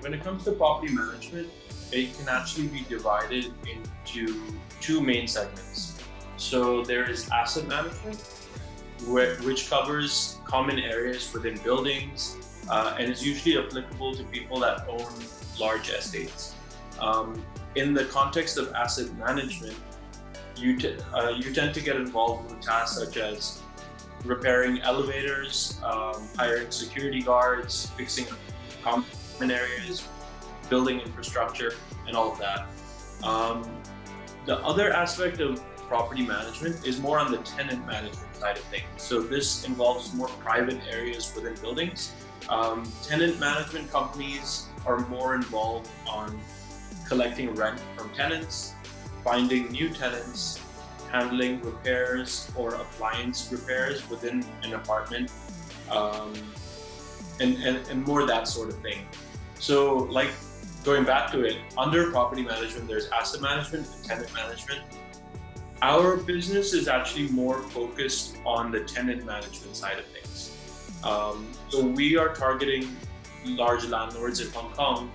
when it comes to property management, it can actually be divided into two main segments. So there is asset management, which covers common areas within buildings and is usually applicable to people that own large estates. In the context of asset management, you tend to get involved with tasks such as repairing elevators, hiring security guards, fixing common areas, building infrastructure, and all of that. The other aspect of property management is more on the tenant management side of things. So this involves more private areas within buildings. Tenant management companies are more involved on collecting rent from tenants, finding new tenants, handling repairs or appliance repairs within an apartment, and more that sort of thing. So like going back to it, under property management, there's asset management and tenant management. Our business is actually more focused on the tenant management side of things. So we are targeting large landlords in Hong Kong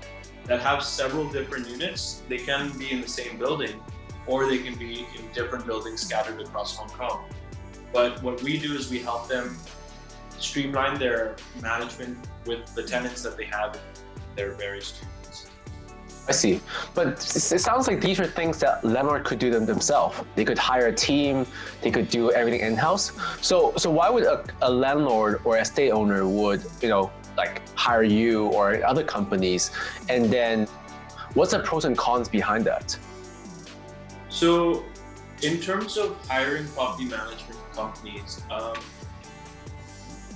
that have several different units. They can be in the same building, or they can be in different buildings scattered across Hong Kong. But what we do is we help them streamline their management with the tenants that they have in their various units. I see. But it sounds like these are things that landlord could do them themselves. They could hire a team, they could do everything in-house. So why would a landlord or estate owner would, like hire you or other companies? And then what's the pros and cons behind that? So in terms of hiring property management companies,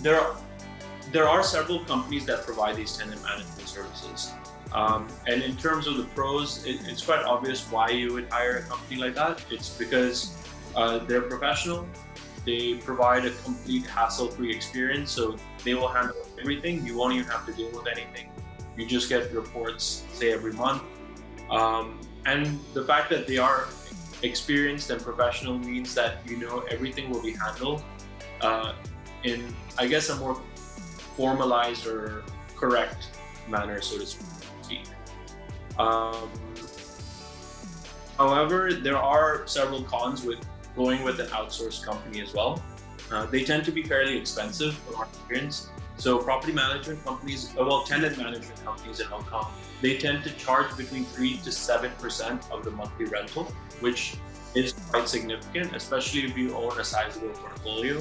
there are several companies that provide these tenant management services. And in terms of the pros, it's quite obvious why you would hire a company like that. It's because they're professional. They provide a complete hassle-free experience, so they will handle everything. You won't even have to deal with anything. You just get reports, say, every month. And the fact that they are experienced and professional means that everything will be handled in, I guess, a more formalized or correct manner, so to speak. However, there are several cons with going with an outsourced company as well. They tend to be fairly expensive from our experience. So property management companies, tenant management companies in Hong Kong, they tend to charge between 3 to 7% of the monthly rental, which is quite significant, especially if you own a sizable portfolio.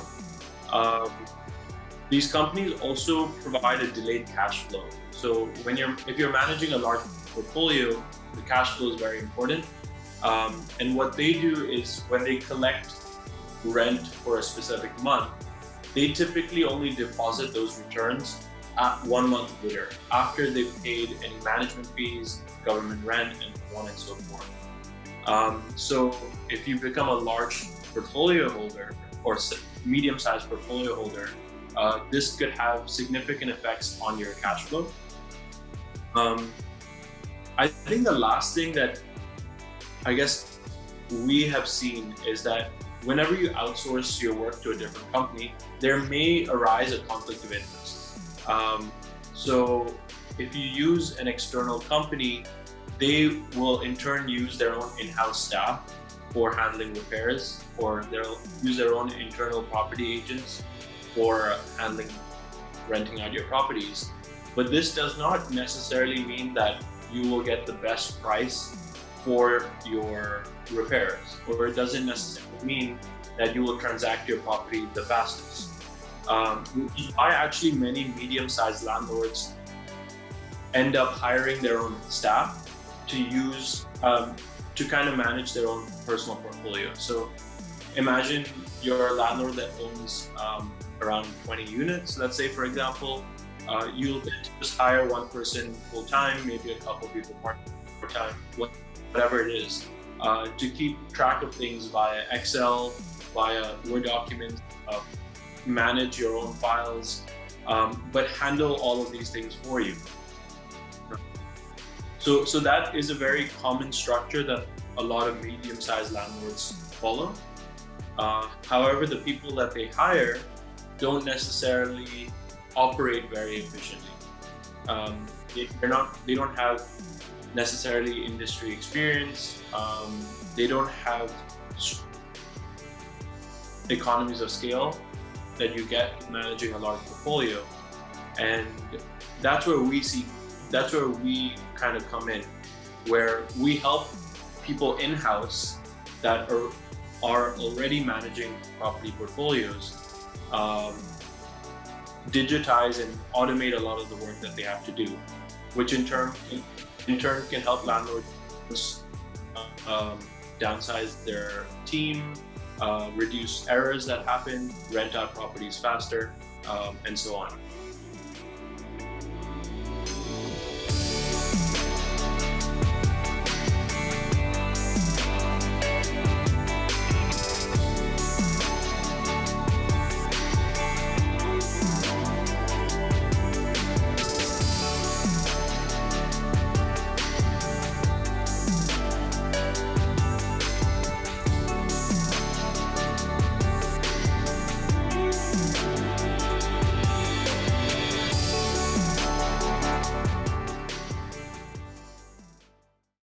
These companies also provide a delayed cash flow. So if you're managing a large portfolio, the cash flow is very important. And what they do is when they collect rent for a specific month, they typically only deposit those returns at 1 month later, after they've paid any management fees, government rent, and so on and so forth. So if you become a large portfolio holder or medium-sized portfolio holder, this could have significant effects on your cash flow. I think the last thing that I guess we have seen is that whenever you outsource your work to a different company, there may arise a conflict of interest. So if you use an external company, they will in turn use their own in-house staff for handling repairs, or they'll use their own internal property agents for renting out your properties. But this does not necessarily mean that you will get the best price for your repairs, or it doesn't necessarily mean that you will transact your property the fastest. Which is why actually many medium-sized landlords end up hiring their own staff to use to kind of manage their own personal portfolio. So imagine you're a landlord that owns around 20 units, let's say, for example. You'll just hire one person full-time, maybe a couple people part-time, whatever it is, to keep track of things via Excel, via Word documents, manage your own files, but handle all of these things for you. So that is a very common structure that a lot of medium-sized landlords follow. However, the people that they hire don't necessarily operate very efficiently. they don't have necessarily industry experience. They don't have economies of scale that you get managing a large portfolio, and that's where we kind of come in, where we help people in-house that are already managing property portfolios digitize and automate a lot of the work that they have to do, which in turn can help landlords downsize their team, reduce errors that happen, rent out properties faster, and so on.